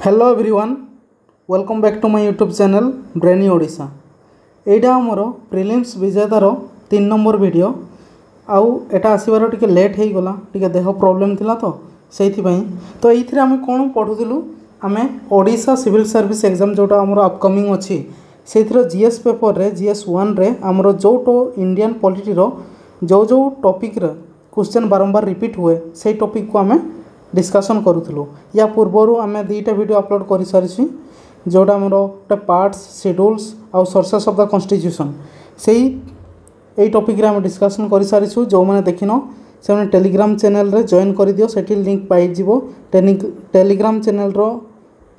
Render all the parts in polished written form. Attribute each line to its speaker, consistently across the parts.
Speaker 1: Hello everyone welcome back to my YouTube channel brainy Odisha. एटा आमर prelims विजेतार 3 number video आउ एटा आसबार टिके लेट हो गला टिके देह प्रॉब्लम थिला तो सेइथिपई तो एइथिरे आमे कोन पढुथिलु आमे ओडिशा सिविल सर्विस एग्जाम जोटा आमर अपकमिंग अछि सेइथिरो जीएस पेपर रे जीएस 1 रे आमर जोटो इंडियन पॉलिटी रो जो जो टॉपिक रे क्वेश्चन बारंबार रिपीट हुए से टॉपिक को आमे डिस्कशन करूथलु। या पूर्वर आमे दुईटा वीडियो अपलोड कर सारी जोटा आमर गोटे पार्ट्स शेड्यूल्स आउ सोर्सेस ऑफ द कॉन्स्टिट्यूशन से यही टॉपिक रे आमे डिस्कशन कर सारी जो मैंने देखिन से टेलीग्राम चैनल रे जॉइन कर दियो सेठी लिंक पाई जिवो। टेलीग्राम चैनल रो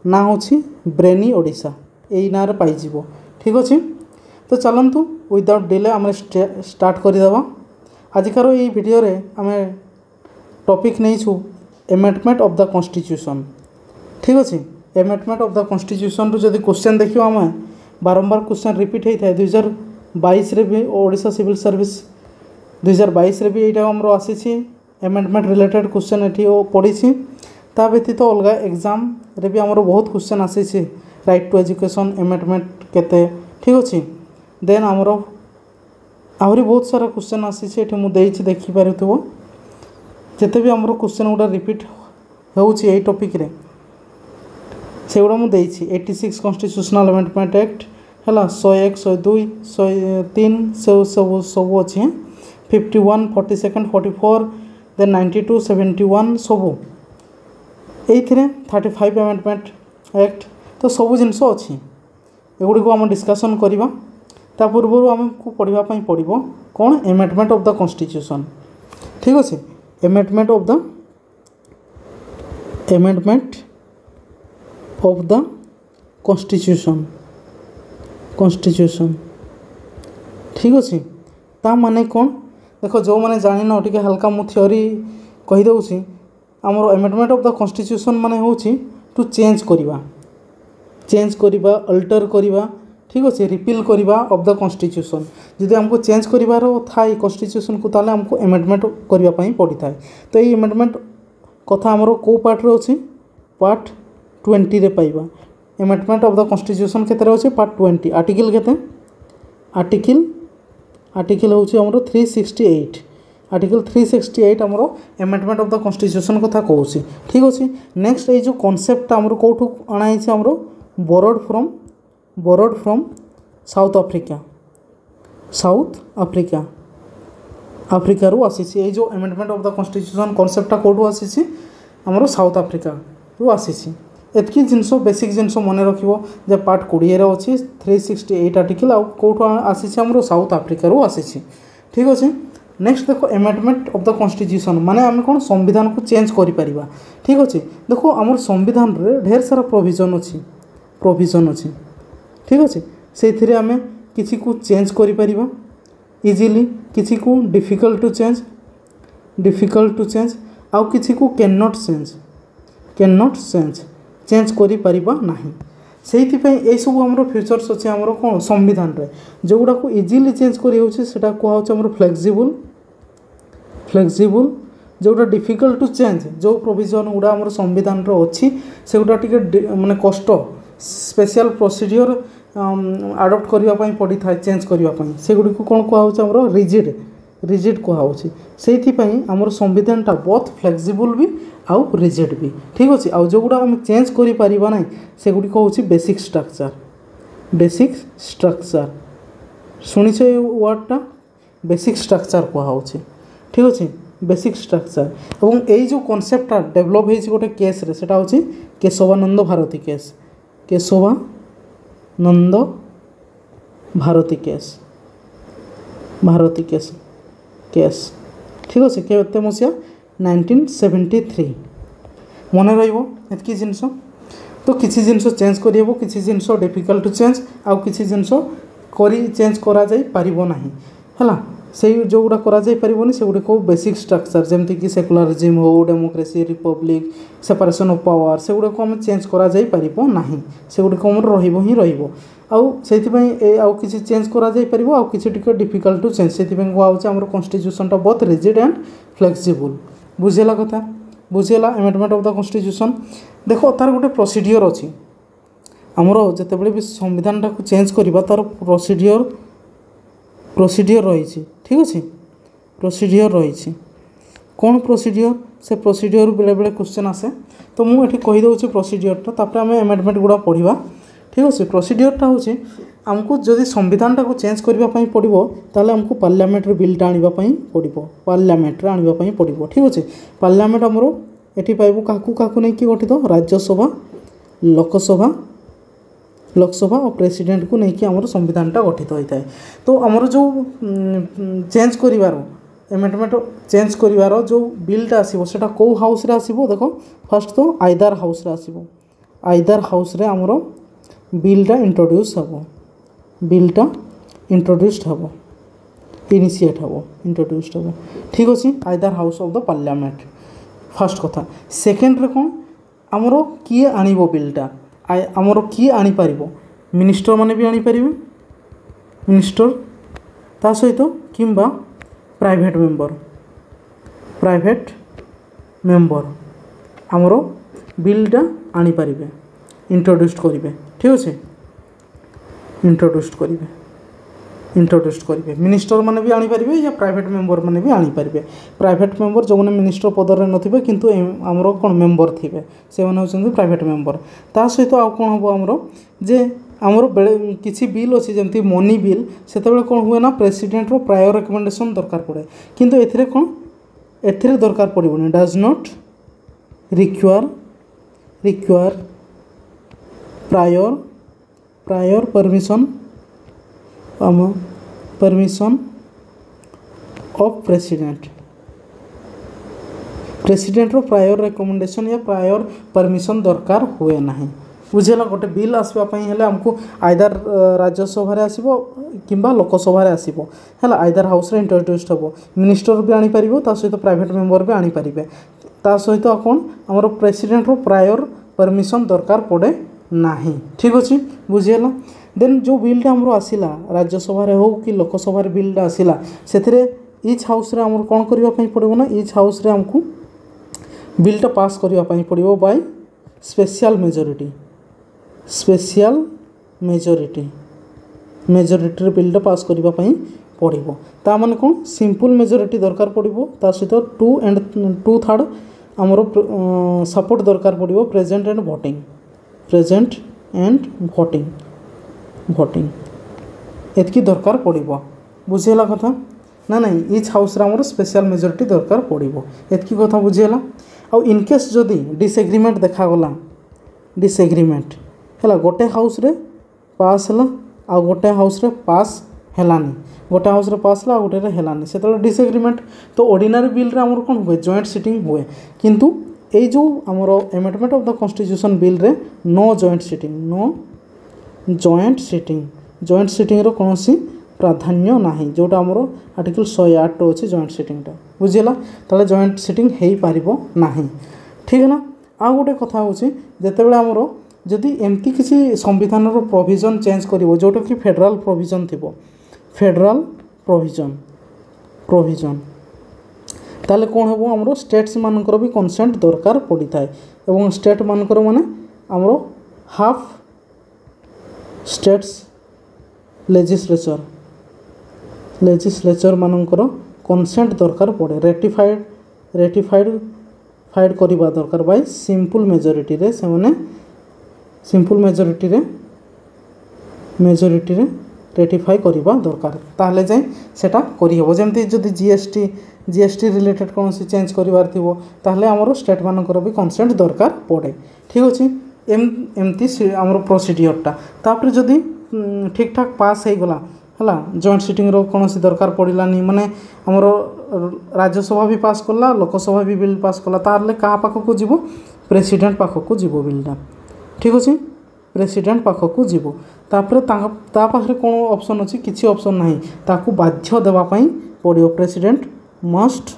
Speaker 1: ना होछि ब्रेनी ओडिशा एई ना रे पाई जिवो। ठीक अछि तो चलंतु विदाउट डिले आमे स्टार्ट कर देबा। आजिकार ये वीडियो रे आमे टॉपिक नहीं छु एमेंडमेंट ऑफ द कॉन्स्टिट्यूशन। ठीक अच्छे एमेंडमेंट ऑफ द कॉन्स्टिट्यूशन रू जदि क्वेश्चन देखियो आमे बारंबार क्वेश्चन रिपीट होता है 2022 रे भी ओडिशा सिविल सर्विस 2022 रे भी एटा हमरो आसी एमेंडमेंट रिलेटेड क्वेश्चन एठी पड़ी ता व्यतीत अलग एग्जाम रे भी हमरो बहुत क्वेश्चन आसी राइट टू एजुकेशन एमेंडमेंट केते। ठीक अच्छे देन हमरो आहरी बहुत सारा क्वेश्चन आसी एठी मु देइछि देखि पारुथबो जिते भी आमर क्वेश्चन गुड़ा रिपीट होई टॉपिक रे से गुड़ा मुझे 86 कॉन्स्टिट्यूशनल अमेंडमेंट एक्ट है 101 102 103 सब सब अच्छे 51 42 44 देन 92 71 सब ये 35 अमेंडमेंट एक्ट तो सब जिनस अच्छी एगुड़ी को आम डिस्कसन करवा ता पूर्व आमको पढ़ापी पड़ो कौन एमेंडमेंट ऑफ द कॉन्स्टिट्यूशन। ठीक अच्छे एमेंडमेंट ऑफ द कॉन्स्टिट्यूशन ठीक अच्छे ता माने कौन देख जो मैंने जान टे हल्का मु थ्योरी कहीदे आमर एमेंडमेंट ऑफ द कॉन्स्टिट्यूशन माने होची टू चेंज करवा अल्टर करवा। ठीक अच्छे रिपील करवा ऑफ द कॉन्स्टिट्यूशन जदि हमको चेंज करार थाए कॉन्स्टिट्यूशन को ताले हमको एमेंडमेंट करने पड़ी था। तो ये एमेंडमेंट कथा आमर को पार्ट रे अच्छी पार्ट 20 रे पाइबा एमेंडमेंट ऑफ द कॉन्स्टिट्यूशन केते अच्छे पार्ट 20 आर्टिकल केते आर्टिकल होची हमरो 368 आर्टिकल 368 हमरो एमेंडमेंट ऑफ द कॉन्स्टिट्यूशन कथा कहूसी। ठीक अच्छे नेक्स्ट ये जो कॉन्सेप्ट हमरो कोठू अणाई छै हमरो बोरोड फ्रॉम साउथ अफ्रीका रू आसी ये जो एमेंडमेंट ऑफ द कॉन्स्टिट्यूशन कॉन्सेप्टा कौटू आसी हमरो साउथ अफ्रीका रू आसी एतकी जिनस बेसिक जिनस मन रखिबो जे पार्ट 20 रे अछि 368 आर्टिकल आ कौटू आसी हमरो साउथ अफ्रीका रू आसी। ठीक अच्छे नेक्स्ट देखो एमेंडमेंट ऑफ द कॉन्स्टिट्यूशन माने आमे कोन संविधान को चेंज करि परिबा। ठीक अच्छे देखो हमर संविधान रे ढेर सारा प्रोविजन अछि ठीक अच्छे से आमे किसी को चेंज करि परिबा इजीली किसी को डिफिकल्ट टू चेंज आउ किसी को कैन नॉट चेंज करि परिबा नाही सेइथिपई ए सब हमरो फीचर्स अछि हमरो कोन संविधान रे जो गुडा को इजीली चेंज करि होछि सेटा को होछि हमरो फ्लेक्सिबल जोटा डिफिकल्ट टू चेंज जो प्रोविजन गुडा हमरो संविधान रो अछि से गुडा टिके माने कष्ट स्पेशल प्रोसीजर आडप्ट करने पड़ी था चेंज करने से गुड़ी को कौन कहुच्छे रिजिड कहुच्छे से आमर संविधानटा बहुत फ्लेक्सिबल भी आउ रिजिड भी। ठीक अच्छे आउ जो गुड़ा आम चेंज करा ना से गुड़ी हूँ बेसिक स्ट्रक्चर शुणिछ ये वर्डटा बेसिक स्ट्रक्चर कहुच्छे। ठीक अच्छे बेसिक स्ट्रक्चर और यही जो कॉन्सेप्टटा डेभलप हो गोटे केस रे सेटा हूँ केशवानंद भारती केस ठीक अच्छे केते मसीहा 1973 मन रही जिनस तो किसी जिनस चेंज करहब किसी जिनस डिफिकल्ट टू चेंज आउ किसी जिनस चेंज करा जाई परिबो नाही हला से जो गुड़ा करा जाई परिबोनी से गुड़ी को बेसिक स्ट्रक्चर जमती कि सेकुलरिज्म हो democracy Republic separation of power से गुड़ा को हम चेंज करा जाई परिबो नाही से गुड़ी को हमर रहिबो ही रहिबो आउ सेथिपई आउ किसी चेंज करा जाई परिबो आउ किसी टिके डिफिकल्ट टू चेंज सेथिपई को आउछ हमर कॉन्स्टिट्यूशन टा बहुत रिजिड एंड फ्लेक्सिबल बुझेला कथा। बुझीगला एमेंडमेंट ऑफ द कॉन्स्टिट्यूशन देख तार गोटे प्रोसीडियर अच्छी आमर जितेबाला भी संविधान टाक चेंज करवा तार प्रोसीडियर रही ठीक अच्छे प्रोसीडियर रही कौन प्रोसीडियर से प्रोसीडियर बेले बेले क्वेश्चन आसे तो मुझे कहीदे प्रोसीडियरटा तापर आम एमेंडमेंट गुड़ा पढ़ा ठीक अच्छे प्रोसीडियरटा हूँ आमको जदि संविधान टाक चेंज करने पड़ो ताले आमको पार्लियामेंट बिलटा आने पड़ो पार्लियामेंट आने पड़ो ठीक अच्छे पार्लियामेंट आमर ये पाइबू क्या नहीं गठित राज्यसभा लोकसभा और प्रेसिडेंट को लेकिन आमर संविधानटा गठित होता है तो आमर जो चेंज कर एमेंडमेंट चेंज कर जो बिलटा आसो से कौ हाउस रे आसो देख फास्ट तो आइदर हाउस रे आसो आइदर हाउस रे आमर बिलटा इंट्रोड्यूस हम बिलटा इंट्रोड्यूस्ड हम इनिशिएट हम इंट्रोड्यूस्ड हम ठीक अच्छे either house of the parliament fast कथा सेकेंड रे कौन आमर किए आनिबो बिलटा आमर किए आनी पारिबो मिनिस्टर माने भी आनी पारिबे मिनिस्टर ता सहित किंबा प्राइवेट मेंबर आमर बिलटा आनी पारिबे इंट्रोड्यूस्ड करिवे ठीक अच्छे इंट्रोड्यूस्ड करेंगे मिनिस्टर माने भी आनी पारिबे या प्राइवेट मेंबर माने भी आनी पारिबे प्राइवेट मेंबर जो मैंने मिनिस्टर पदर नथिबे किंतु आमर कौन मेंबर थिबे से माने होचंदी प्राइवेट मेंबर ता सहित आ कौन हम आमर जे आमर बेले किसी बिल अच्छी जमती मनी बिल सेतेबेले कौन हुए ना प्रेसिडेंट रो प्रायर रिकमेंडेशन दरकार पड़े किंतु एथिरे कौन एथिरे दरकार पड़िबोनी does not require prior permission of president रो प्रायर रिकमेंडेशन या प्रायर परमिशन दरकार हुए ना बुझेगा गोटे बिल आसवाई हेल्ले आमको आइदर राज्यसभा आसो कि लोकसभा आसो है आइदर हाउस रे इंट्रोड्यूस्ड हम मिनिस्टर भी आनी पारिबो ता सहित प्राइवेट मेंबर भी आनी पारिबे ता सहित कौन आमर प्रेसिडेंट रो प्रायर परमिशन दरकार पड़े नाही ठीक अच्छे बुझीगला देन जो बिलटा आमर आसला राज्यसभा हो कि लोकसभा बिलटा आसला से इच हाउस रे आमर कौन करने पड़ो ना इच हाउस रे आमको बिलटा पास करने पड़ो बाय स्पेशल मेजोरिटी बिलटा पास करने पड़ो ता माने कौन सिंपल मेजोरिटी दरकार पड़ो ता सहित 2/3 आमर सपोर्ट दरकार पड़ो प्रेजेंट एंड भोटिंग एतकी दरकार पड़ो बुझीगला कथा ना नहीं इच हाउस रे आमर स्पेशल मेजोरिटी दरकार पड़ो एतकी कथा बुझीगला आउ इनकेस जदि डिसएग्रीमेंट देखागला डिसएग्रीमेंट है गोटे हाउस रे पास है आ गोटे हाउस रे पास हेलानी गोटे हाउस रे पास है गोटे हेलानी से डिसएग्रीमेंट तो ऑर्डिनरी बिल रे आमर कौन हुए जॉइंट सिटिंग हुए किंतु ये जो आमर amendment of the constitution bill रे नो जॉइंट सिटिंग रो कौन प्राधान्य नाही जोटा आमर आर्टिकल 108 रो अच्छे जॉइंट सिटिंगटा बुझीगला ताले जॉइंट सिटिंग हो पारिबो नाही ठीक है ना आ गोटे कथा होची जेतेबेले आमर जदि एमती किसी संविधान प्रोविजन चेंज करिवो जोटा कि फेडरल प्रोविजन थिबो फेडरल प्रोविजन ताले कौन हम आमर स्टेट्स मानकर भी कंसेंट दरकार पड़ी थाए एवं स्टेट मानकर माने आमर हाफ स्टेट्स लेजिस्लेचर मानकर कंसेंट दरकार पड़े रेटिफाइड करवा दरकार बाय सिंपल मेजोरिटी रे से माने सिंपल मेजोरिटी रे रेटिफाई करवा दरकार ताहले जाए सेटा करी हबो जेमती जदि जीएसटी रिलेटेड कौन चेंज करिवार थिबो ताहले हमरो स्टेट मानकर भी कंसेंट दरकार पड़े ठीक अच्छे एमती आमर प्रोसीडियरटा तापर जदि ठीक ठाक पास हो गला है जॉइंट सिटिंग रो कौन दरकार पड़ानी माने आमर राज्यसभा भी पास कला लोकसभा भी बिल पास कला ताहले कहा पाखक जीवो प्रेसिडेंट पाखक जीवो बिलटा ठीक अच्छे प्रेसिडेंट पाखक जीवो तापर ता पाखरे कौन ऑप्शन अच्छी किसी ऑप्शन नहीं ताकू बाध्य देवाई पड़ो president must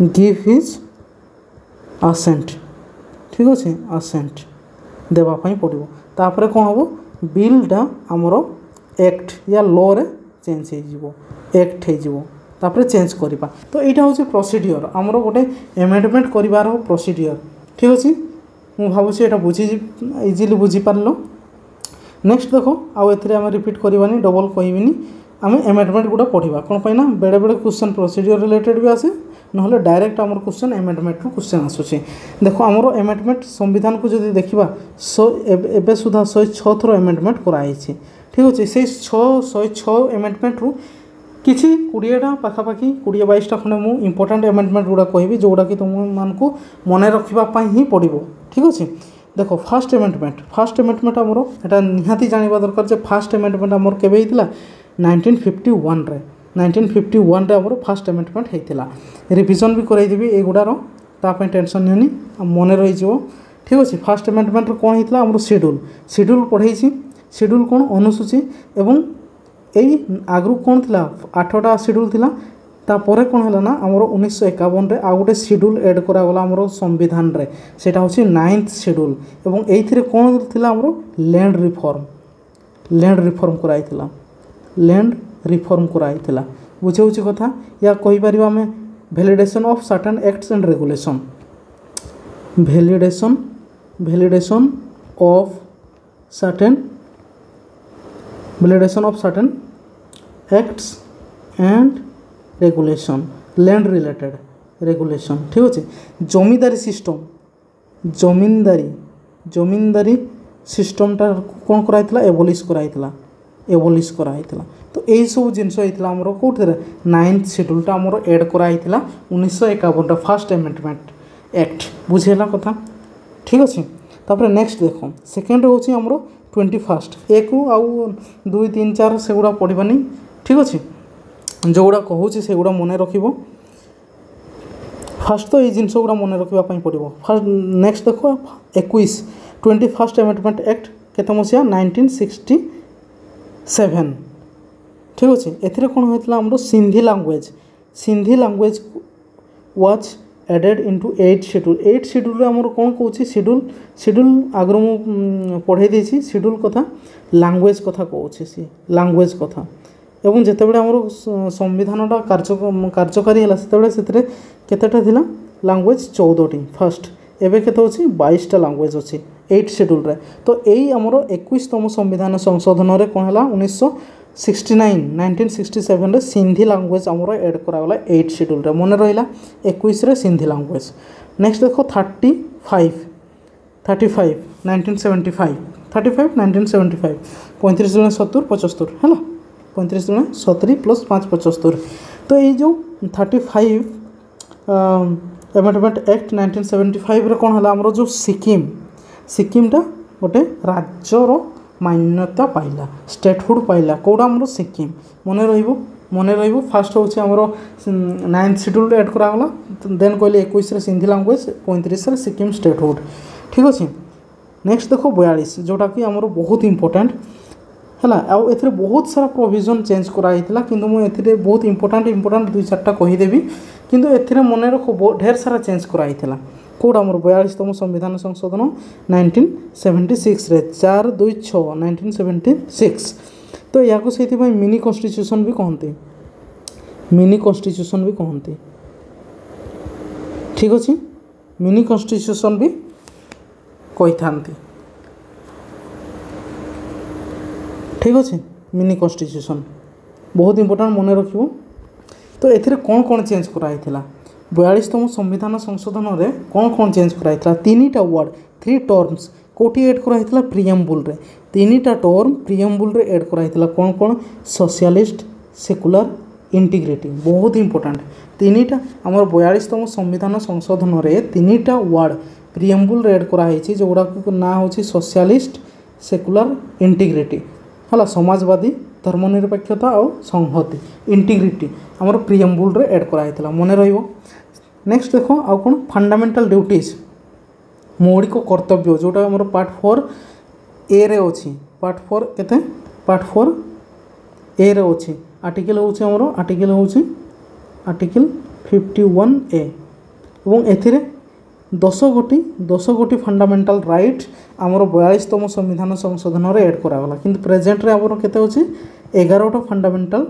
Speaker 1: give his assent ठीक अच्छे असेंट देवाई पड़ो तापर कौन हम बिलटा आमर एक्ट या लॉ रे चेंज हो एक्ट हो तापर चेंज करवा। तो यहाँ हूँ प्रोसीडियर आमर गोटे एमेंडमेंट करार प्रोसीडियर। ठीक अच्छे मुझे भावुँ यहाँ बुझी इजिली बुझीपार। नेक्स्ट देख आउ एम रिपीट करवानी डबल कहबिनी आम एमेंडमेंट गुड़ा पढ़ा कौन पाई ना बेले बेले क्वेश्चन प्रोसीडियर रिलेटेड भी आसे ना डायरेक्ट आमर क्वेश्चन एमेंडमेंट रू क्वेश्चन आसूसी। देख आमर एमेंडमेंट संविधान को जब देखा एवं सुधा 106 थर एमेंडमेंट कराई। ठीक अच्छे से 106 एमेंडमेंट रू किसी 20टा पाखापाखि 20-22टा खंडे मुझे इंपोर्टाट एमेंडमेंट गुड़ा कहि जोड़ा कि तुम मानक मन रखापी ही पड़ो। ठीक अच्छे देख फास्ट एमेंडमेंट आमर यहाँ निहाती जाना दरकार जे फास्ट एमेंडमेंट आमर केबे होइतिला 1951 रे 1951 रे आमर फास्ट एमेंडमेंट होइतिला। रिविजन भी कराइदेवी एगुड़ार तापाई टेंशन नियोनी मन रही। ठीक अच्छे फास्ट एमेंडमेंट कौन होइतिला आमर शेड्यूल पढ़ाई शेड्यूल कौन अनुसूची एवं यही आगु कौन थी 8टा शेड्यूल थिला तापर कौन है ना आमर 1951 रे आ गोटे शेड्यूल एड करागला आमर संविधान रे सेटा होची 9th शेड्यूल एवं एइथिरे कौन थिला आमर लैंड रिफॉर्म कराइथिला बुझे कथा या कहि परिबा आमे validation of certain acts and regulation validation of certain acts and regulation land related regulation. ठीक अच्छे जमींदारी सिस्टमटा कौन कराइथिला एबोलिश कराइथिला। तो यही सब जिनस होइथिला हमरो कोठे 9th शेड्यूलटा हमरो ऐड कराइथिला 1951 फास्ट एमेंडमेंट एक्ट बुझेला कथा। ठीक अच्छे तापर नेक्स्ट देखो सेकेंड होची हमरो 21 एक आउ 2 3 4 से गुड़ा पढ़ानी। ठीक अच्छे जो गुड़ा कहूँ से गुड़ा मन रख फास्ट तो ये जिनस गुड़ा मन रखापी पड़ो। फास्ट नेक्स्ट देख 21 एमेंडमेंट एक्ट केते मसीहा 1967। ठीक अच्छे एथिरे कौन होता आमर Sindhi language was added into 8th schedule आमर कौन कहूँ शेड्यूल आगर मु पढ़े देसी शेड्यूल कथा लैंग्वेज कथा कहूँ सी लैंग्वेज कथा एवं जितेबाला आमर संविधानटा कार्यकारी है से केतेटा थिला लैंग्वेज 14टी फास्ट एवं केते अच्छी 22टा लैंग्वेज अच्छी 8th शेड्यूल रे। तो यही आमर 21तम संविधान संशोधन रे कौन है 1967 रे सिंधी लैंग्वेज आमर एड करागला 8th शेड्यूल रे मन रहा 21 रे सिंधी लैंग्वेज। नेक्स्ट देखो 35 1975 35 दुणे 70 75 है 35 दुणे 70 + 5 75। तो ये जो 35 एमेंडमेंट एक्ट 1975 रे कौन है आमर जो सिक्किमटा गोटे राज्यर मान्यता पाइला स्टेटहुड पाइला कौड़ा आमर सिक्किम मन रही फास्ट हूँ आमर 9th शेड्यूल एड करागला देन कहले 21 रे सिंधी लैंग्वेज 35 रे सिक्किम स्टेटहुड। ठीक अच्छे नेक्स्ट देखो 42 जोटा कि आमर बहुत इंपोर्टेंट है आउ एथिरे बहुत सारा प्रोविजन चेंज कराइथिला किंतु मु एथिरे बहुत इंपोर्टेंट 2-4टा कहीदेवी किंतु एथिरे मन रख ढेर सारा चेंज कराइथिला कौड़ा आमर 42तम संविधान संशोधन 1976 रे 426 1976। तो या को से मिनी कॉन्स्टिट्यूशन भी कहते ठीक अच्छे मिनी कॉन्स्टिट्यूशन भी कही था। ठीक अच्छे मिनी कॉन्स्टिट्यूशन बहुत इंपोर्टेंट मन रखियो। तो एथिरे कौन कौन चेंज कराइथिला 42तम संविधान संशोधन रे कौन चेंज कराइथिला 3टा वर्ड 3 टर्म्स कोटी एड कराइथिला प्रिएम्बुल रे 3टा टर्म प्रिएम्बुल रे एड कराइथिला कौन सोशलिस्ट सेकुलर इंटीग्रिटी बहुत इंपोर्टेंट 3टा आमर 42तम संविधान संशोधन रे 3टा वर्ड प्रिएम्बुल रे एड कराई जोगुड़ा ना होची सोशलिस्ट सेकुलर इंटीग्रिटी है समाजवादी धर्मनिरपेक्षता और संहति इंटीग्रिटी आमर प्रिएम्बुल रे एड कराइथिला मन रहिबो। नेक्स्ट देखो आउ कौन फंडामेंटल ड्यूटीज मौलिक कर्तव्य जोटा आमर पार्ट 4 ए रे अच्छी पार्ट 4 केते पार्ट 4 ए रे अच्छी आर्टिकल होची आमर आर्टिकल 51 ए एवं एथिरे 10 गोटी फंडामेंटल राइट आमर 42तम संविधान संशोधन रे एड करागला किंतु प्रेजेंट रे आमर केते होची 11टा फंडामेंटल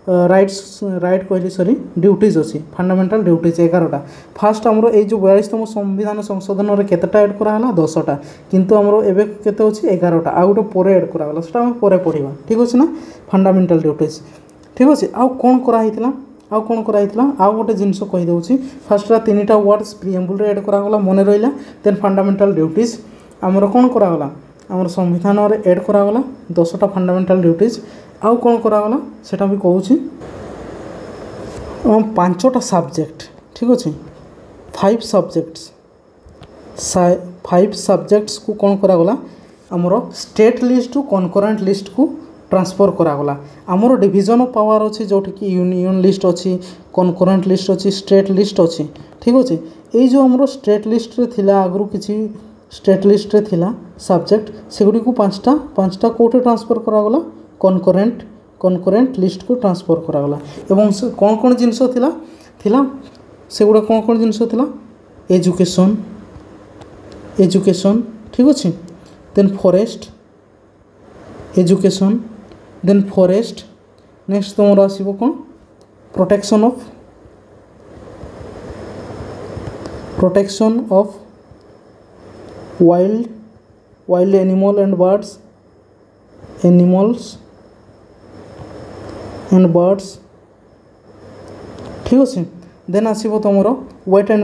Speaker 1: राइट कहली सॉरी ड्यूटीज अच्छी फंडामेंटल ड्यूटीज 11टा फास्ट आमर ये जो 42तम संविधान संशोधन में केतेटा ऐड कराला 10टा किंतु आमर एबे केते अछि 11टा आ गोटे परे ऐड करागला सेटा हम परे पढ़िबा ठीक अछि ना फंडामेंटल ड्यूटीज ठीक अछि आ कोन करा हितला आ कोन करा हितला आ गोटे जिंस कहि दउछि फास्टरा 3टा वर्ड्स प्रिएम्बल रे ऐड करागला मने रहिला देन फंडामेंटल ड्यूटीज आमर कोन करागला आमर संविधान रे ऐड करागला 10टा फंडामेंटल ड्यूटीज आउ कौन करागला सेटा भी कहूँ 5टा सब्जेक्ट ठीक अच्छे 5 सब्जेक्ट्स को कौन करागला आमर state list to concurrent list को ट्रांसफर करागला आमर डिवीजन ऑफ पावर अच्छी जोटि कि यूनियन लिस्ट अच्छी कनकरेंट लिस्ट अच्छी स्टेट लिस्ट अच्छी ठीक अच्छे ये जो आमर स्टेट लिस्ट रे थिला आगु किसी स्टेट लिस्ट रे थिला सब्जेक्ट सेगुडी को पांचटा कोटे ट्रांसफर करागला कनकरेंट लिस्ट को ट्रांसफर करागला एवं कौन कौन जिनस थिला सेगुड़ा कौन जिनस थिला एजुकेशन ठीक अच्छे then forest education then forest next तुम आसो कौन protection of wild animals and birds ठीक अच्छे देन आसो तुम वेट एंड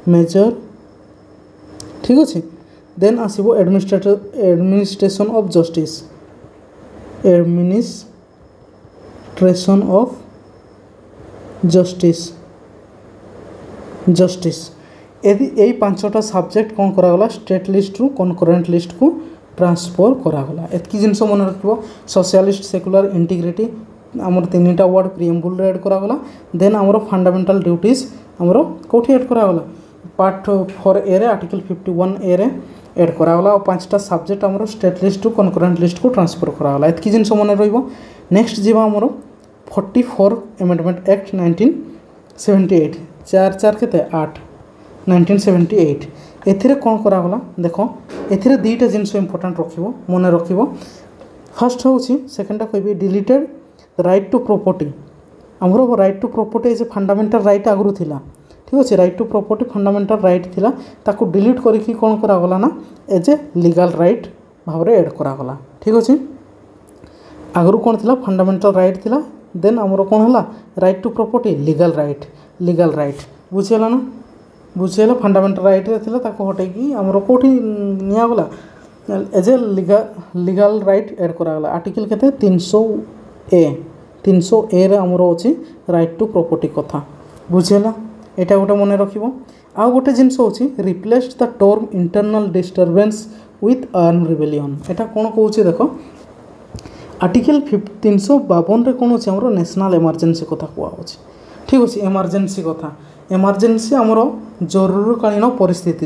Speaker 1: मेजर ठीक अच्छे देन आसो एडमिनिस्ट्रेशन ऑफ जस्टिस यदि यही 5टा सब्जेक्ट कौन करागला स्टेट लिस्ट रु कनकरेंट लिस्ट को ट्रांसफर करागला एतकी जिनस मन रखिबो सोशलिस्ट सेक्युलर इंटीग्रिटी आमर 3टा वर्ड प्रिएम्बल रे ऐड करागला देन आमर फंडामेंटल ड्यूटीज आमर कोठी ऐड करागला पार्ट 4 ए रे आर्टिकल 51 ए रे ऐड करागला और 5टा सब्जेक्ट आमर state list to concurrent list को ट्रांसफर करागला एतकी जिनस मन रहिबो नेक्स्ट जीवा आमर 44 अमेंडमेंट एक्ट 1978 4 केते 8 1978 एथिरे कौन करागला देखो एथिरे दुईटा जिनस इंपोर्टेंट रखिबो मन रखिबो फर्स्ट होउची सेकंडटा कहबी डिलीटेड राइट टू प्रॉपर्टी आमर right to property as a fundamental right आगु थिला ठीक अच्छे right to property fundamental right थिला ताकू डिलीट करके कौन करागला ना एज ए लीगल राइट भाव रे ऐड करागला ठीक अच्छे आगु कौन थिला फंडामेंटल राइट थिला देन आमर कौन हला right to property legal right बुझिला ना बुझेगा फंडामेंटल राइट रे थिला ताको हटेकी आमर कोठी निया गला as a legal right add करागला आर्टिकल केते 300 ए रे आमर अछि राइट टू प्रॉपर्टी कथा बुझेला एटा गोटे मन रखिबो आ गोटे जिंस अछि replaced the term internal disturbance with arm rebellion एटा कोन कहउछि देखो आर्टिकल 352 रे कोन अछि आमर नेशनल इमरजेंसी कथा कोआ अछि ठीक अछि इमरजेंसी कथा इमरजेंसी आमर जरूरीकालीन परिस्थिति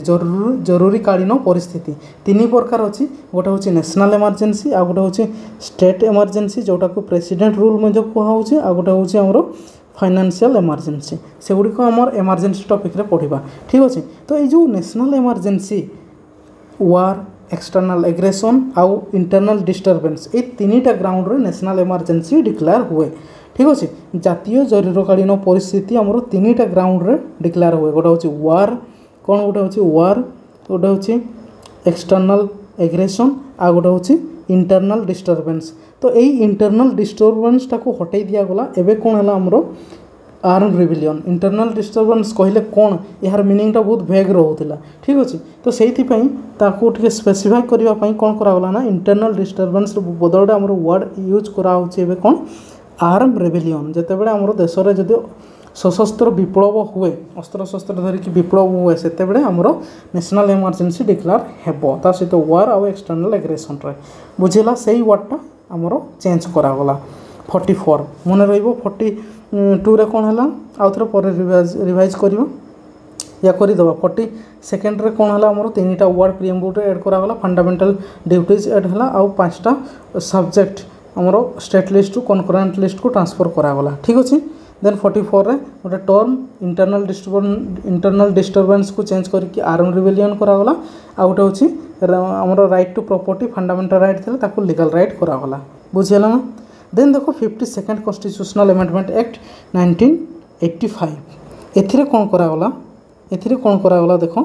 Speaker 1: 3 प्रकार अच्छी गोटे हूँ नेशनल इमरजेंसी आ गोटे हूँ स्टेट इमरजेंसी जोटा को प्रेसिडेंट रूल मध्य कहुच्छे आ गोटे हूँ आमर फाइनेंशियल इमरजेंसी सेगुड़िक आमर इमरजेंसी टॉपिक रे पढ़िबा ठीक अच्छे तो ये जो नेशनल इमरजेंसी वार एक्सटर्नल एग्रेसन आउ इंटरनल डिस्टर्बेंस ये 3टा ग्राउंड रे नेशनल इमरजेंसी डिक्लेयर हुए ठीक अच्छे जातीय जरूरकालीन परिस्थिति आमर 3टा ग्राउंड रे डिक्लेयर हुए गोटे हूँ वार कौन गोटे हूँ वार गोटे हूँ एक्सटर्नल एग्रेसन आ गोटे हूँ इंटरनल डिस्टर्बेंस तो यही इंटरनल डिस्टर्बेंस टाको हटै दिया गला एबे कौन है आमर आर्म रिबेलियन इंटरनल डिस्टर्बेंस कहले कौन यार मीनिंगटा बहुत भेग रोला ठीक अच्छे तो से स्पेसिफाई करने कौन करागला ना इंटरनल डिस्टर्बेंस बदलटे आमर वर्ड यूज कराऊे कौन आर्म रिबेलियन जिते बड़े आमर देश में जदि सशस्त्र विप्लव हुए अस्त्र शस्त्र धरिकी विप्लव हुए से आमर नेशनल इमरजेंसी डिक्लेयर हेबो ता सहित वार आउ एक्सटर्नल एग्रेसन रे बुझेला से वर्डटा आमर चेंज करागला 44 मन रहिबो 42 रे कौन है आउ थे पर रिवाइज करवा या करदेवा 42 रे कौन है आमर 3टा वर्ड प्रिएम्बल ऐड करागला फंडामेंटल ड्यूटीज ऐड है आउ 5टा सब्जेक्ट आमर state list to concurrent list को ट्रांसफर करागला ठीक अच्छे देन 44 रे गोटे टर्म इंटरनल डिस्टर्बेंस को चेंज करके आर्म रिबेलियन करागला आ गोटे होची हमर right to property fundamental right थिला ताको लीगल राइट करागला बुझियला ना। देन देखो 52nd कॉन्स्टिट्यूशनल अमेंडमेंट एक्ट 1985 एथिरे कोन करागला देखो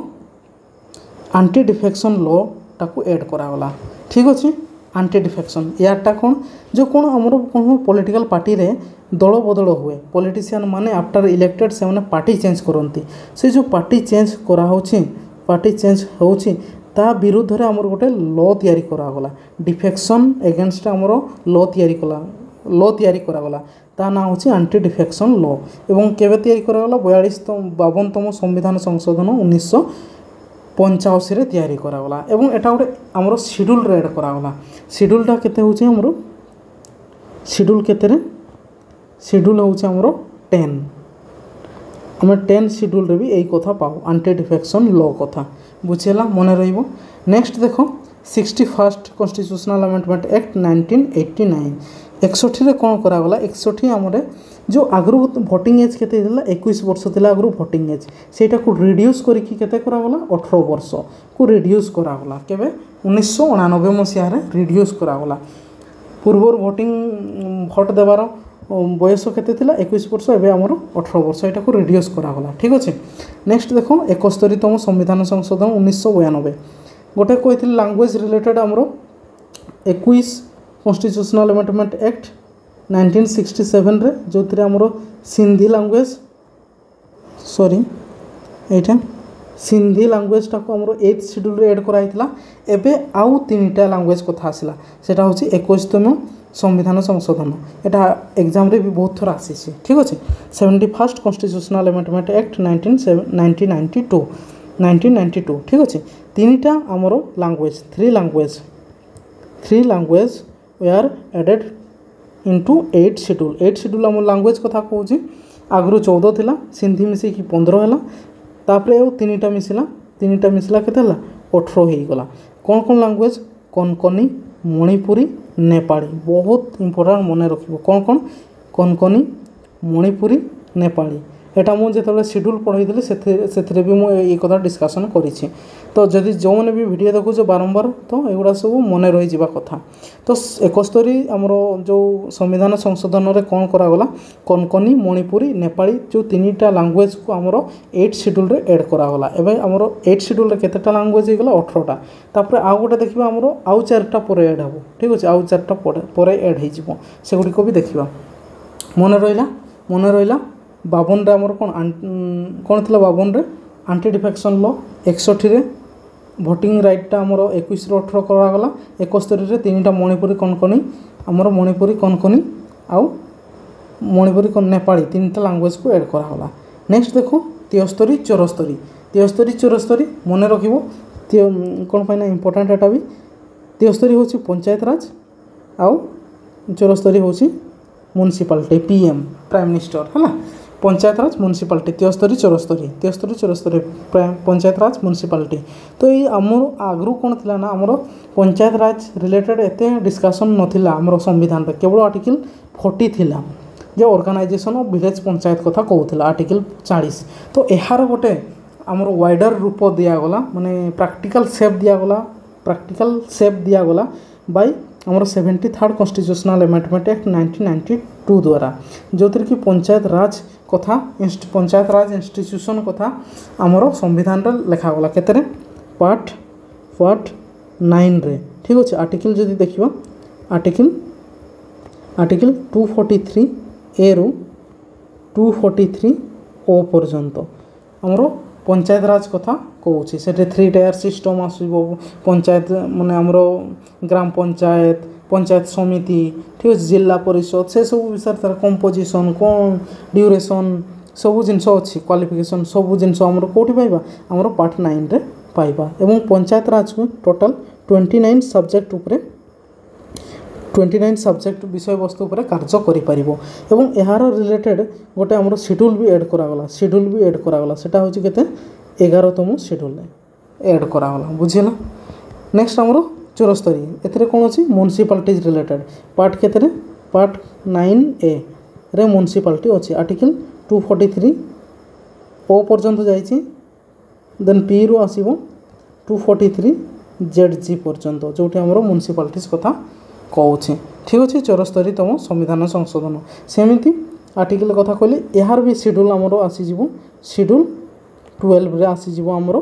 Speaker 1: एंटी डिफेक्शन लॉ ताको ऐड करागला ठीक अछि। एंटी डिफेक्शन यारटा कौन जो कौन आमर कौन पॉलिटिकल पार्टी रे दल बदल हुए पॉलिटिशियन माने आफ्टर इलेक्टेड से माने पार्टी चेंज करती से जो पार्टी चेंज करा होची ता विरुद्ध रे आमर गोटे लॉ तैयारी करागला डिफेक्शन एगेंस्ट आमर लॉ तैयारी करागला ता ना होची एंटी डिफेक्शन लॉ एवं केबे तैयारी करागला 52तम संविधान संशोधन 1985 रे तैयारी करागला एवं एटा गोटे आमर शेड्यूल रे ऐड करागला शेड्यूलटा केते होची आमर शेड्यूल केते रे शेड्यूल होची आमर 10 आम 10 शेड्यूल रे भी यही कथा पाऊ एंटी डिफेक्शन लॉ कथा बुझेला मने रहिबो। नेक्स्ट देखो 61st कॉन्स्टिट्यूशनल अमेंडमेंट एक्ट 1989 61 रे कोन करागला 61 आमरे जो आगु भोटिंग एज केते थिला 21 वर्ष थिला आगु भोटिंग एज सेटा को रिड्यूस करके केते करागला 18 वर्ष को रिड्यूस करागला केबे 1989 मसिया रे रिड्यूस करागला पूर्व भोटिंग भोट देवार बयस केते थिला 21 वर्ष एबे हमर 18 वर्ष एटा को रिड्यूस करागला ठीक अछि। नेक्स्ट देखो 71तम संविधान संशोधन 1992 गोटे कहिथिल लैंग्वेज रिलेटेड हमर 21 कॉन्स्टिट्यूशनल अमेंडमेंट एक्ट 1967 रे जो थिरे हमर सिंधी लैंग्वेज सिंधी लैंग्वेज टाको हमर 8th शेड्यूल रे ऐड कराइतला एबे आउ तीनटा लैंग्वेज कथा आसिला सेटा होची 21तम संविधान संशोधन एटा एग्जाम रे भी बहुत थोर आसीछि ठीक अछि। 71st कॉन्स्टिट्यूशनल अमेंडमेंट एक्ट 1992 ठीक अछि। तीनटा हमर language three language were added into 8 schedule हमर लैंग्वेज कथा कहूछि आगु 14 थिला सिंधी मिसे कि 15 हैला तापरे और तीनटा मिसिला केते हला 18 हे गला कोन लैंग्वेज कोनकनी मणिपुरी नेपाली बहुत इंपोर्टेंट मन रखिबो कोनकनी मणिपुरी नेपाली एटा मु जेतले शेड्यूल पढाइथिले सेथिरे भी मु ए कथा डिस्कशन करिछि तो जदि जो मैंने भी वीडियो देखो जो बारंबार तो एगुड़ा सब मन रही जावा कथा तो 71 आमर जो संविधान संशोधन रे कौन करागला कोनकनी मणिपुरी नेपाली जो तीनटा लैंग्वेज को आमर 8 शेड्यूल रे ऐड करागला एबे आमर 8 शेड्यूल रे केतेटा लैंग्वेज हे गला 18टा तापर आउ गोटे देखिबा आमर आउ 4टा परे ऐड हबो ठीक अछि आउ 4टा परे ऐड हे जिवो सेगुडी को भी देखिबा मन रहिला 52 रे आमर कोन थिला 52 रे एंटी डिफेक्शन लॉ 61 रे भोटिंग राइटा आमर 21 रे 18 करागला 71 रे तीनटा मणिपुरी कोनकनी आमर मणिपुरी कोनकनी आउ मणिपुरी नेपाली तीनटा लैंग्वेज को ऐड करागला। नेक्स्ट देखो 73 मन रखिबो कोन फाइना इंपोर्टेंट एटा भी 73 होची पंचायत राज आउ 74 होची म्युनिसिपैलिटी पीएम प्राइम मिनिस्टर हला पंचायत राज म्युनिसिपैलिटी 73 पंचायत राज म्युनिसिपैलिटी तो ये आमर आगु कौन थिला ना आमर पंचायत राज रिलेटेड एते डिस्कशन नथिला आमर संविधान रे केवल आर्टिकल 40 थिला जे ऑर्गेनाइजेशन ऑफ विलेज पंचायत कथा कहउथिला आर्टिकल 40 तो एहार गोटे आमर वाइडर रूप दिया गला माने प्रैक्टिकल शेप दिया गला बाय आमर 73rd कॉन्स्टिट्यूशनल अमेंडमेंट एक्ट 1992 द्वारा जो कि पंचायत राज इंस्टीट्यूशन कथा आमर संविधान रे लिखा गला केतरे पार्ट 9 रे ठीक अछि। आर्टिकल जदि देखिबा आर्टिकल 243 ए रु 243 ओ पर्यंत आमर पंचायत राज कथा कहूँ से 3 टायर सिस्टम आसो पंचायत माने आमर ग्राम पंचायत समिति ठीक अच्छे जिला परिषद से सब विषय तार कंपोजिशन कौन ड्यूरेशन सबू जिनस अच्छी क्वालिफिकेशन सबू जिनस आमर कौटी पाइबा आमर पार्ट 9 रे पाइबा एवं पंचायत राज को टोटल 29 सब्जेक्ट उपरे 29 सब्जेक्ट विषय वस्तु उपरे कार्य करि परिबो एवं एहार रिलेटेड गोटे आमर शेड्यूल भी ऐड करागला सेटा होची केते 11तम शेड्यूल ऐड करागला बुझिला। नेक्स्ट आमर 74 एथिरे कोन अछि म्युनिसिपैलिटीज रिलेटेड पार्ट केते पार्ट 9 ए रे म्युनिसिपालिटी अच्छी आर्टिकल 243 ओ पर्यंत जाइए देन पी रु आसो 243 ZG पर्यंत जोटी आमर म्युनिसिपालिटीज कथा कौचे ठीक अच्छे 74तम संविधान संशोधन सेमती आर्टिकल कथा कहली यार भी शेड्यूल आमर आसीज शेड्यूल 12 रे आसीज आमर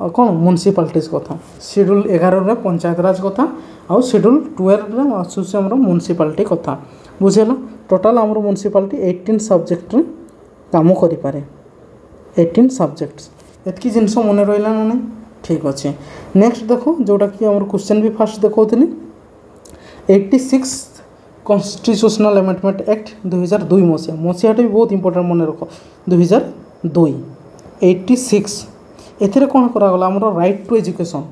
Speaker 1: कौन म्युनिसिपालिटीज कथा शेड्यूल 11 रे पंचायत राज कथा आउ शेड्यूल 12 रे आसूसी आमर म्युनिसिपालिटी कथा बुझेला टोटाल आमर म्युनिसिपालिटी 18 सब्जेक्ट रे काम करि पारे 18 सब्जेक्ट्स एतकी जिनस मन रहा ना नहीं ठीक अच्छे नेक्स्ट देखो जोटा कि आमर क्वेश्चन भी फास्ट देखौतली 86 कॉन्स्टिट्यूशनल अमेंडमेंट एक्ट 2002 मसीहा मसीहाटा भी बहुत इंपोर्टेंट मन रख 2002 86 एथिरे कौन करागला आमर राइट टू एजुकेशन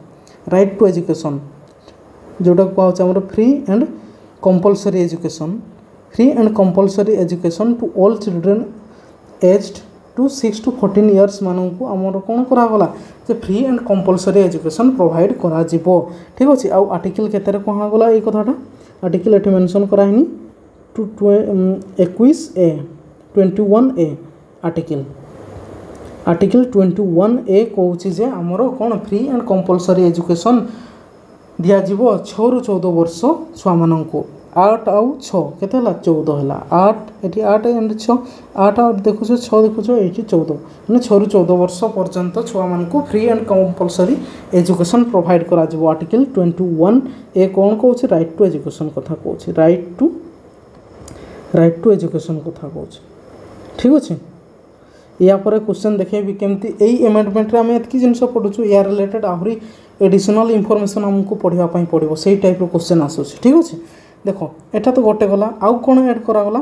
Speaker 1: जोटा कहूँ आमर free and compulsory education to all children aged to 6 to 14 years मानू आमर कौन करागला जे free and compulsory education provide करा जिवो ठीक अच्छे आउ आर्टिकल केते कहगला ये कथाटा आर्टिकल ये मेंशन कराइनी 21A आर्टिकल 21A कहूँ जे आमर कौन फ्री एंड कंपलसरी एजुकेशन दिया जिवो 6 ରୁ 14 वर्ष छुआ मानू 8 आउ 6 केते 14 है 8 ये 8 एंड 6 8 आउ देखुछ 6 देखुछ ये 14 मैंने 6 ରୁ 14 वर्ष पर्यंत छुआ मानू free and compulsory education provide करा जिवो आर्टिकल 21A कौन कहूँ राइट टू एजुकेशन कथा कहूँ राइट टू एजुकेशन कथा कहूँ ठीक अच्छे या पर क्वेश्चन देखेबी केमती एई अमेंडमेंट रे आम एतकी जिनस पढ़ुछु या रिलेटेड आहरी एडिशनल इनफॉरमेशन हमको पढ़िया पड़ो से टाइप क्वेश्चन आसूसी ठीक अच्छे देख एटा तो गोटे गला आउ कौन ऐड करागला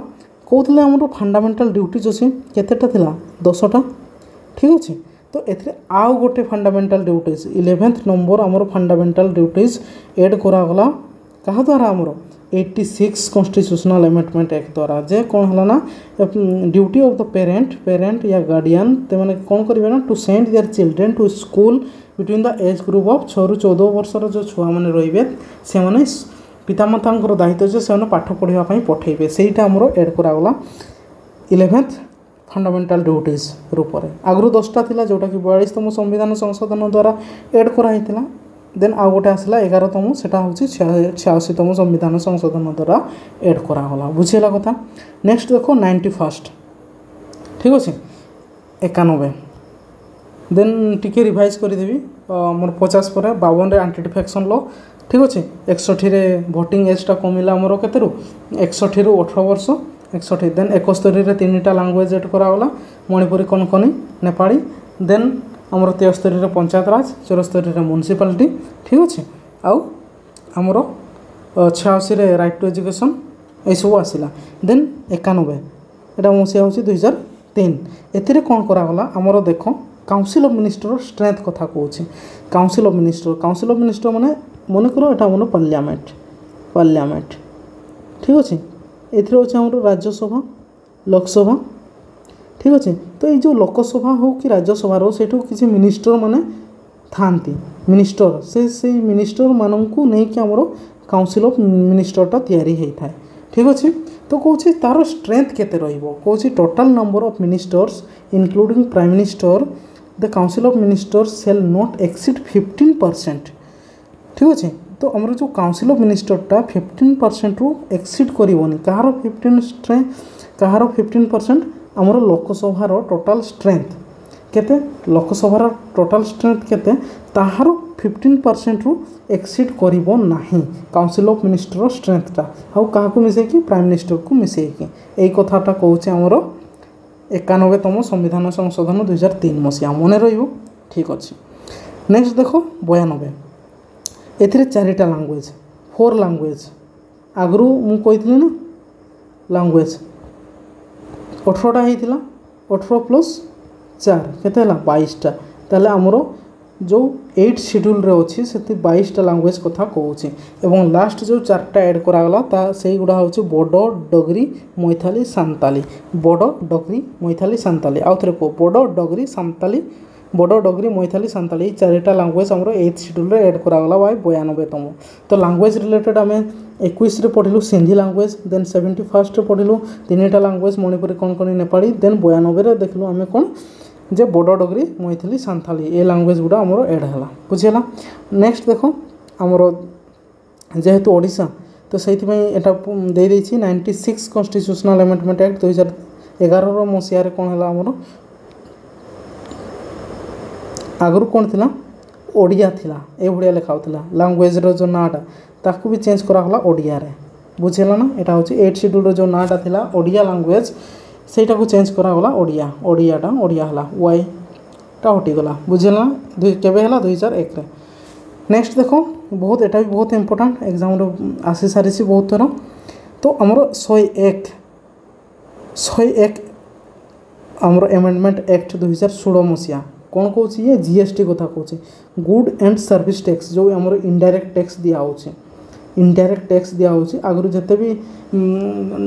Speaker 1: कहते आम फंडामेंटाल ड्यूटीज अच्छे केतेटा थिला 10टा ठीक अच्छे तो एथिरे आउ गोटे फंडामेंटाल ड्यूटीज 11th नंबर आमर फंडामेंटाल ड्यूटीज ऐड करागला क्या द्वारा आमर 86 कॉन्स्टिट्यूशनल अमेंडमेंट एक्ट द्वारा जे कौन है ना ड्यूटी ऑफ द पेरेंट या गार्डियन ते माने कौन करेंगे ना to send their children to school between the age group of 6 ରୁ 14 वर्षर जो छुआ मैंने रे से माने पितामाता दायित्व जो से पाठ पढ़ाई पठेबे सेटा आमर एड करागला 11th फंडामेंटाल ड्यूटीज रूप में आगु 10टा थिला जोटा कि 42तम संविधान संशोधन द्वारा एड कराइला देन आउ गोटे आसला 11तम से हूँ 86तम संविधान संशोधन द्वारा एड करागला बुझेगा कथा नेक्स्ट देखो 91st ठीक अच्छे 91 देन टिके रिवाइज करदेवी मोर 50 पर 52 एंटी डिफेक्शन लॉ ठीक अच्छे 61 रे भोटिंग एजटा कमिला आमर केते 61 ରୁ 18 वर्ष 61 देन 71 रे 3टा लैंग्वेज एड करागला मणिपुरी कोंकणी नेपाली देन आमर 73 रे पंचायत राज 74 रे म्युनिसिपालिटी ठीक अच्छे आउ आमर 86 रे राइट टू एजुकेशन ये सब आसला देन 91 एटा मसीहा हूँ 2003 एथिरे कौन करागला आमर देख काउंसिल ऑफ मिनिस्टर स्ट्रेंथ कथा कहूँ काउंसिल ऑफ मिनिस्टर माने मन कर एटा मन पार्लियामेंट ठीक अच्छे एथिरे अच्छे आमर राज्यसभा लोकसभा ठीक अच्छे तो ये जो लोकसभा हो कि राज्यसभा रो सेठू किसी मिनिस्टर माने थांती मिनिस्टर से मिनिस्टर मानू नहीं कि आमर काउंसिल ऑफ मिनिस्टरटा तैयारी होता है ठीक अच्छे तो कौन तार स्ट्रेंथ केते रहिबो कौन total number of ministers including prime minister the council of ministers shall not exceed 15% ठीक अच्छे तो आमर जो काउंसिल ऑफ मिनिस्टरटा 15% रु एक्सीड करबनी कहार 15% आमर लोकसभार टोटाल स्ट्रेंथ केते लोकसभार टोटाल स्ट्रेंथ केते ताहार 15% रु एक्सीड करिवो नाही काउंसिल ऑफ मिनिस्टर स्ट्रेंथटा आउ काहाकू मिसेकी प्राइम मिनिस्टर को मिसेकी एई कथाटा कहूचे आमर 91तम संविधान संशोधन 2003 मसीहा मन रहिबो ठीक अच्छे नेक्स्ट देखो 92 एथिरे 4टा लैंग्वेज 4 लैंग्वेज आगु मु कहितली ना लैंग्वेज 18टा होता 18 + 4 केते 22टा ताले आमर जो 8 शेड्यूल रे अच्छी से 22टा लैंग्वेज कथा कहूँ एवं लास्ट जो 4टा ऐड करागला ता से गुड़ा हूँ बोडो डोगरी मैथली सांताली बोडो डोगरी मैथली सांताली आउ थे कह बोडो डोगरी सांताली बोडो डोगरी मैथिली सांताली ये चारिटा लांगुएज आमर 8th शेड्यूल एड करागला बाय 92तम। तो लांगुएज रिलेटेड आम 21 पढ़िलु सिंधी लांगुएज, देन 71 पढ़िलु 3टा लांगुएज मणिपुरी कोंकणी नेपाली, देन 92 देखलु आम कौन जे बोडो डोगरी मैथिली सांताली ये लांगुएज गुड़ा आमर एड है बुझीगला। नेक्स्ट देख आमर जेहेतु ओडिशा तो से दे 96 कन्स्टिट्यूशनल अमेंडमेंट एक्ट 2011 मसीह कौन है आमर आगु कौन थी ओडिया थिला ए भड़िया लिखाऊला लांगुएज जो नाटा ताकू भी चेंज कराला ओडिया रे बुझेला ना। यहाँ हूँ 8th शेड्यूल जो नाटा थिला ओडिया लांगुएज सेटा को चेंज करागला ओडिया ओडियाटा ओडिया है वाई टा हटिगला बुझेला केबे हला 2001 रे। नेक्स्ट देखो बहुत एटा भी बहुत इंपोर्टेंट एग्जाम रे आसी सारी बहुत थर। तो आमर 101 आमर अमेंडमेंट एक्ट 2016 मसीहा कौन कौन ये जीएसटी कथा कौचे गुड एंड सर्विस टैक्स जो आमर इनडायरेक्ट टैक्स दिया होचे इनडायरेक्ट टैक्स दिया होचे आगु जिते भी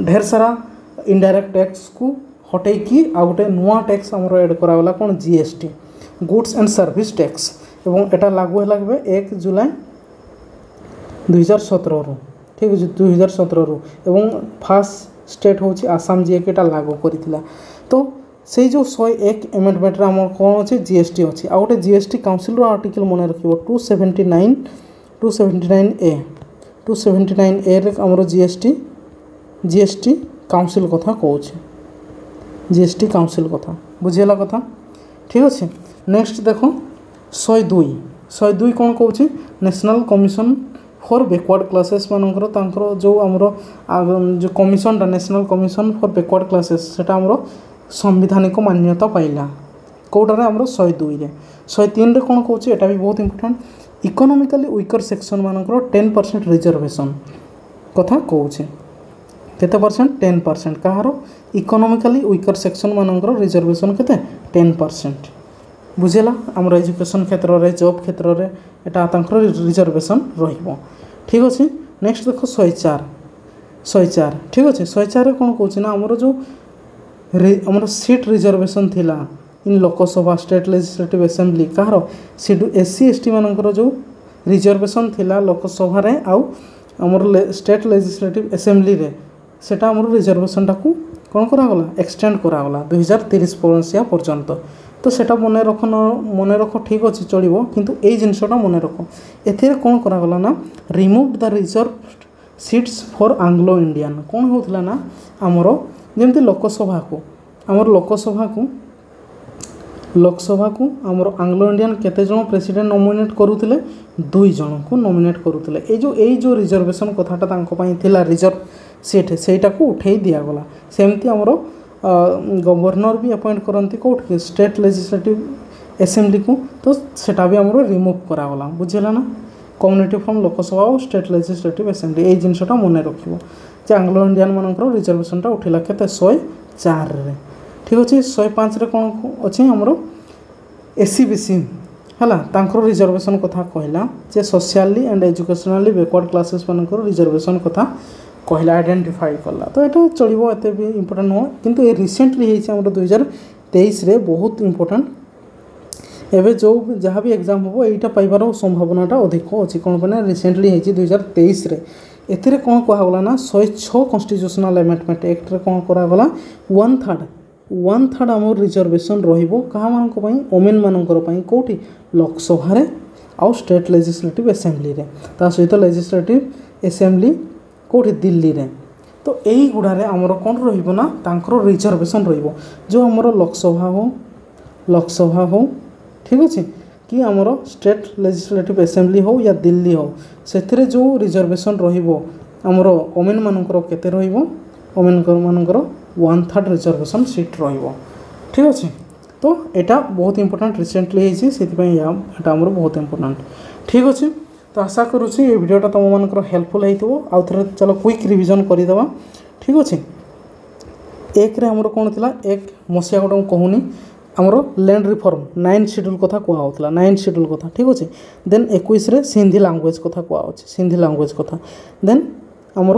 Speaker 1: ढेर सारा इनडायरेक्ट टैक्स को हटे कि आ गोटे नुआ टैक्स आमर एड करागला कौन GST goods and service tax एवं एटा लागू है 1 जुलाई 2017 रु ठीक है 2017 रु एवं फास्ट स्टेट होची आसाम जी के लागू करथिला। तो से जो 101 अमेंडमेंट रे हमर कोन अछि जीएसटी अछि आ गोटे जीएसटी काउंसिल रो आर्टिकल मन रखिबो 279 ए रे हमर जीएसटी काउंसिल कथा कहउछि जीएसटी काउंसिल कथा बुझियला कथा ठीक अछि। नेक्स्ट देखो 102 कौन कहउछि national commission for backward classes मानकर तांकर जो हमरो जो कमिशनटा national commission for backward classes सेटा हमरो संविधानिक मान्यता पाइला कौटार आमर 102 रे 103 रे कौन कहूँ एटा भी बहुत इंपोर्टेंट इकोनॉमिकली वीकर सेक्शन मानकर 10% रिजर्वेशन कथा कहूँ केते परसेंट 10% कहार इकोनॉमिकली वीकर सेक्शन मानकर रिजर्वेशन केते 10% बुझेला आमर एजुकेशन क्षेत्र रे जॉब क्षेत्र रे एटा तांकर रिजर्वेशन रहिबो ठीक अछि। नेक्स्ट देखो 104 ठीक अछि 104 रे कौन कहूँ ना आमर जो आमर सीट रिजर्वेशन थिला इन लोकसभा स्टेट लेजिस्लेटिव असेंबली कहार एससी एसटी मानकर जो रिजर्वेशन थिला लोकसभा रे आउ आमर स्टेट लेजिस्लेटिव असेंबली रे सेटा आमर रिजर्वेशन टाकू कौन करागला एक्सटेंड करागला 2030 मसीहा पर्यंत। तो सेटा मन रख ठीक अच्छे चलो किंतु ए जिनसटा मन रख एथिरे कौन करागला ना remove the reserve seats for Anglo Indian कौन होता ना आमर जमती लोकसभा को आमर आंग्लो इंडियन केते जन प्रेसिडेंट नॉमिनेट करुथिले 2 जन को नॉमिनेट करुथिले ए जो रिजर्वेशन कथाटा तांको पई थिला रिजर्व सीट सेटा को उठेई दिया गला सेमती आमर गवर्नर भी अपॉइंट करती कौट स्टेट लेजिस्लेटिव असेंबली को तो सेटा भी आमर रिमूव करागला बुझेला ना कम्युनिटी फ्रॉम लोकसभा और स्टेट लेजिस्लेटिव असेंबली ए जिनसटा मन रखिबो जे आंग्लो इंडियन मानकर रिजर्वेशनटा उठिला केते 104 रे ठीक अच्छे 105 रे कौन अच्छे आमर एससीबीसी है तांकर रिजर्वेशन कथा कहला जे socially and educationally backward classes मानकर रिजर्वेशन कथा कहला आइडेंटिफाई कला। तो ये चलो एत भी इम्पोर्टेंट नुह किंतु ये रिसेंटली होम 2023 रे बहुत इम्पोर्टेंट एवं जो जहाँ भी एग्जाम हम यहाँ पाइबार संभावनाटा अधिक अच्छी कौन पे रिसेंटली होती 2023 रे एथिरे कौन कहगला ना 106 कन्स्टिट्यूशनल अमेंडमेंट एक्ट रे कौन करागला 1/3 आम रिजर्वेशन रहिबो कहा मानक पई ओमेन मानकर पई कोठी लोकसभा रे आउ स्टेट लेजिस्लेटिव असेंबली रे ता सहित लेजिस्लेटिव असेंबली कोठी दिल्ली रे। तो यही गुड़ारे आमर कौन रहिबो ना तांकर रिजर्वेशन रहिबो जो आमर लोकसभा हो ठीक अच्छे कि आमर स्टेट लेजिस्लेटिव असेंबली हो या दिल्ली हो से जो रिजर्वेशन रहिबो आमर ओमेन मानकर केते रहिबो ओमेन मानकर 1/3 रिजर्वेशन सीट रहिबो ठीक अच्छे। तो यहाँ बहुत इंपोर्टेंट रिसेंटली होती से आमर बहुत इंपोर्टेंट ठीक अच्छे। तो आशा करुँची ये वीडियोटा तुम मानकर हेल्पफुल होइथिबो आउ थरे चलो क्विक रिविजन करदेवा ठीक अच्छे। एक रे आमर कौन थिला एक मसीहा गोटे कहूनी आमर लैंड रिफॉर्म 9th शेड्यूल कथा कहला 9th शेड्यूल कथा ठीक अच्छे। देन 21 रे सिंधी लैंग्वेज कथा कहछि सिंधी लैंग्वेज कथा। देन आमर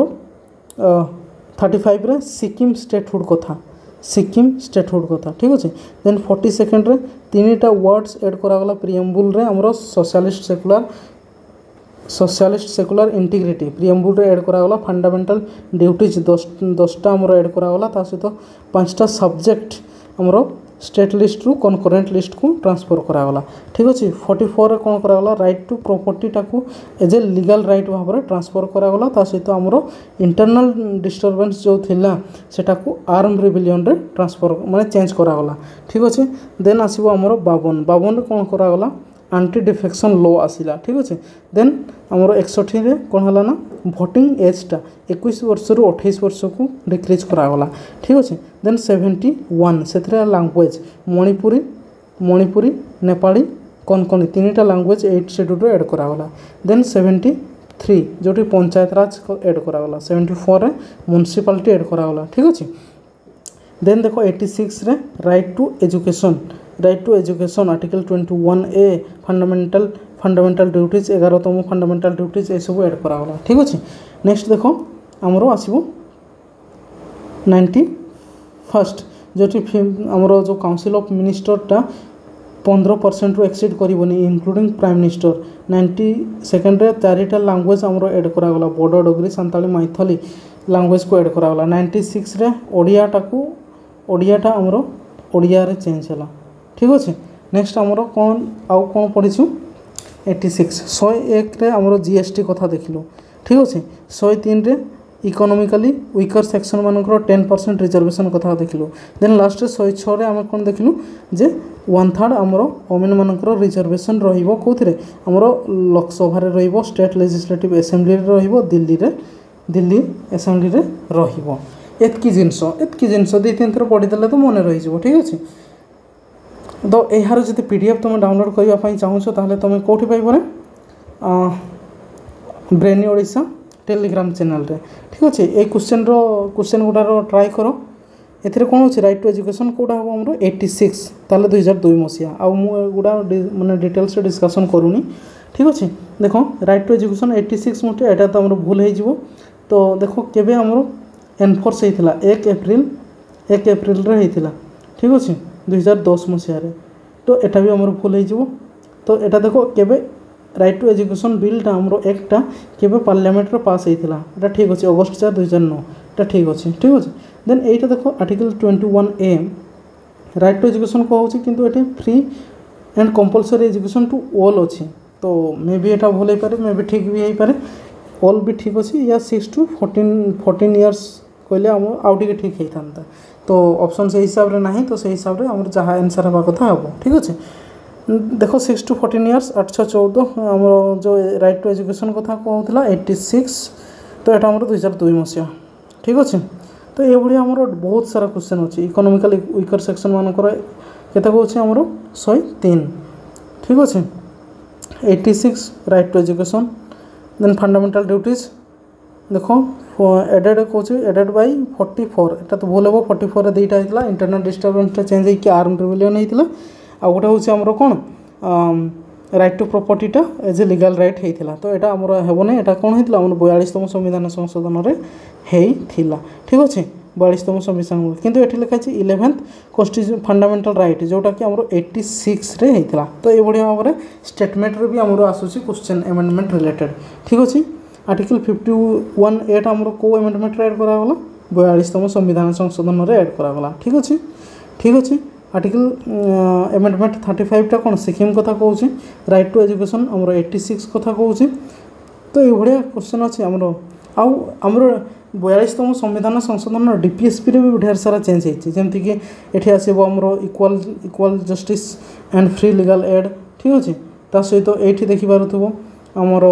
Speaker 1: 35 रे सिक्किम स्टेटहुड कथा सिक्किम स्टेटहुड कथा ठीक अच्छे। देन 42 रे 3टा वर्ड्स एड करागला प्रिएम्बुल रे हमरो सोशलिस्ट सेकुलर इंटीग्रिटी प्रिएम्बुल रे एड करागला। फंडामेंटल ड्यूटीज 10टा हमरो एड करागला ता सहित 5टा सब्जेक्ट हमरो स्टेट लिस्ट रु कनकरेंट लिस्ट को ट्रांसफर करागला ठीक अच्छे। 44 रे कौन करागला राइट टू प्रॉपर्टी टाकू एज ए लीगल राइट भाव में ट्रांसफर करागला ता सहित हमरो इंटरनल डिस्टर्बेंस जो थिला सेटा को आर्म रिबेलियन रे ट्रांसफर माने चेंज करागला ठीक अच्छे। देन आसीबो हमरो 52 रे कौन करागला एंटी डिफेक्शन लॉ आसिला ठीक अच्छे। देन हमरो 61 रे कौन हला ना भोटिंग एज टा 21 वर्ष रु 28 वर्ष को डिक्रीज करागला ठीक अच्छे। देन 71 से लैंग्वेज मणिपुरी नेपाली कोंकणी 3टा लैंग्वेज 8 शेड्यूल रे ऐड करागला। देन 73 जोटी पंचायत राज ऐड करागला। 74 रे म्युनिसिपालिटी ऐड करागला ठीक अच्छे। देन देखो 86 रे right to education article 21A fundamental duties 11तम फंडामेंटल ड्यूटीज ये सब ऐड करागला ठीक अच्छे। नेक्स्ट देखो हमरो आसीबो 91 जोटी हमरो जो काउंसिल ऑफ मिनिस्टर टा 15% रु एक्सीड करिवनी इंक्लूडिंग प्राइम मिनिस्टर। 92 रे 4टा लैंग्वेज हमरो ऐड करागला बोडो डोगरी संताली मैथिली लैंग्वेज को ऐड करागला। 96 रे ओडियाटा हमरो ओडिया रे चेंज होला ठीक अच्छे। नेक्स्ट हमरो कौन पढ़ीछु 86 101 रे हमरो जीएसटी कथा देखिलु ठीक अच्छे। 103 रे इकोनॉमिकली वीकर सेक्शन मानकर 10% रिजर्वेशन कथा देखिलु। देन लास्ट रे 106 रे हम कोन देखिलु जे 1/3 हमरो वोमेन मानकर रिजर्वेशन रहिबो कोथरे हमरो लोकसभा रे रहिबो स्टेट लेजिस्लेटिव असेंबली रे रहिबो दिल्ली असेंबली रे रहिबो। एतकी जिनस 2-3 थर पढ़ी देले तो मन रही जिवो ठीक अच्छे। तो यार जब पीडीएफ तुम डाउनलोड करने चाहूँ ताहले तुम कौटी पाइब ब्रेनी ओडिशा टेलीग्राम चैनल रे ठीक अच्छे। ये क्वेश्चन गुड़ार ट्राए कर ए कौन अच्छे राइट टू एजुकेशन कौटा हम आम 86 ताले 2002 मसीहा आउा मानने डिटेल्स डिस्कसन करूनी ठीक अच्छे। देख राइट टू एजुकेशन 86 मोटे यहाँ तो आम भूल हो तो देख केवे आमर एनफोर्स होता 1 एप्रिल रे होता ठीक अच्छे 2010 मसीह। तो यहाँ भी आमर भूल हो तो यहाँ देख केवे राइट टू एजुकेशन बिलटा आमर एकटा केवे पार्लियामेंट रे पास होता है ठीक अच्छे अगस्ट 4 2009 এটা ঠিক আছে দেন এইটা দেখো আর্টিকেল 21A রাইট টু এजुকেशन कहूँ কিন্তু এটি free and compulsory education to all अच्छी तो मे बी এটা ভুল হইপারে मे बी ठीक भी হইপারে ऑल भी ठीक अच्छी या 6 to 14 इयर्स कहले आम आउ टे ठीक होता तो ऑप्शन से हिसाब रे नहीं तो से हिसाब रे आम जहाँ आंसर हवा कथा हम ठीक अच्छे। देखो 6 to 14 इयर्स 814 आम जो राइट टू एजुकेशन कथा कहूला 86 तो यहाँ आम 2002 मसीहा ठीक अच्छे। तो ये आमर बहुत सारा क्वेश्चन अच्छे इकोनॉमिकली वीकर सेक्शन मानकर केते अच्छे आमर 103 ठीक अच्छे 86 right to education then fundamental duties देखो एडेड कौन एडेड बाय 44 एटा तो भूल हे 44 दुईटा होता इंटरनल डिस्टर्बेंस चेंज होकर आर्म रिबेलियन होता आ गोटे हूँ आमर कौन राइट टू प्रॉपर्टीटा एज ए लीगल राइट होता तो यहाँ आमर हेबनी यहाँ कौन होता आम 42तम संविधान संशोधन में होता ठीक अच्छे 42तम संविधान किंतु ये लिखा 11th कॉन्स्टिट्यूशन फंडामेंटल राइट जोटा कि आमर 86 रे होता तो ये भाव में स्टेटमेंट रे भी आमर आसूसी क्वेश्चन अमेंडमेंट रिलेटेड ठीक अच्छे। आर्टिकल 51A आमर को अमेंडमेंट ऐड करागला 42तम संविधान संशोधन में ऐड करागला ठीक अच्छे। आर्टिकल अमेंडमेंट 35 टा कौन सिक्किम कथा कहूँ राइट टू एजुकेशन आमर 86 कथा कहूँ तो ये भाया क्वेश्चन अच्छे आमर आमर 42तम संविधान संशोधन डीपीएसपी रे भी ढेर सारा चेंज होती जमती कि ये आसब आमर equal justice and free legal aid ठीक अच्छे ता सहित ये देखिपे आमर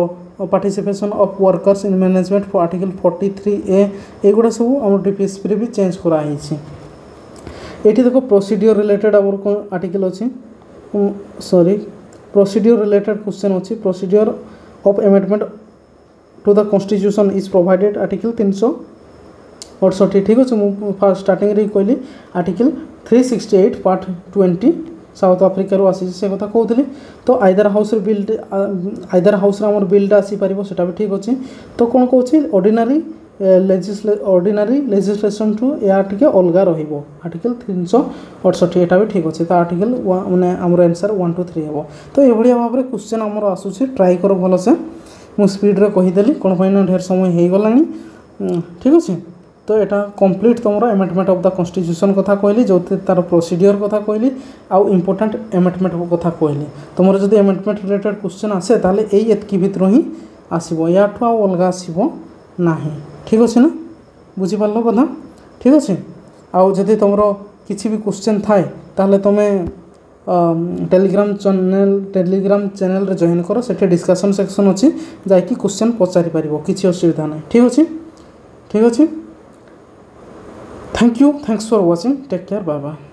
Speaker 1: participation of workers in management for article 43A एगुड़ा सब आम डीपीएसपी रे भी चेंज कराई ये देखो प्रोसीडियर रिलेटेड आमर कौन आर्टिकल अच्छी सॉरी प्रोसीडियर रिलेटेड क्वेश्चन अच्छी procedure of amendment to the constitution is provided article 368 ठीक अच्छे मुझे फास्ट स्टार्टिंग रे कहली आर्टिकल 368 पार्ट 20 साउथ आफ्रिका रू आसी से कथा कहूली तो either house bill either house आमर बिलटा आसी पार से भी ठीक अच्छे तो कौन कौन ऑर्डिनरी ऑर्डिनरी लेजिस्लेशन ठू या टिके अलगा रहिबो आर्टिकल 368 एटा भी ठीक अच्छे तो आर्टिकल माने आमर आंसर 1 2 3 हे तो ये भाव में क्वेश्चन आमर आसूसी ट्राई कर भलसे मु स्पीड रे कहीदेली कौन पाई ढेर समय हो गलानी ठीक अच्छे तो यहाँ कंप्लीट तुम एमेंडमेंट ऑफ द कॉन्स्टिट्यूशन कथा कहली जो तार प्रोसीडियर कथा कहली आउ इम्पोर्टेंट एमेंडमेंट कथा कहली तुम जब एमेंडमेंट रिलेटेड क्वेश्चन आसे ताले एतकी भितर ही आसो या अलग आसो ना ठीक अच्छे ना बुझीपार कथा ठीक अच्छे आउ जदि तुम किसी भी क्वेश्चन थाए ताहले तुम्हें टेलीग्राम चैनल रे जॉइन करो से डिस्कशन सेक्शन अच्छी जाकि क्वेश्चन पचारि पारिबो किसी असुविधा ना ठीक अच्छे thank you thanks for watching take care bye bye.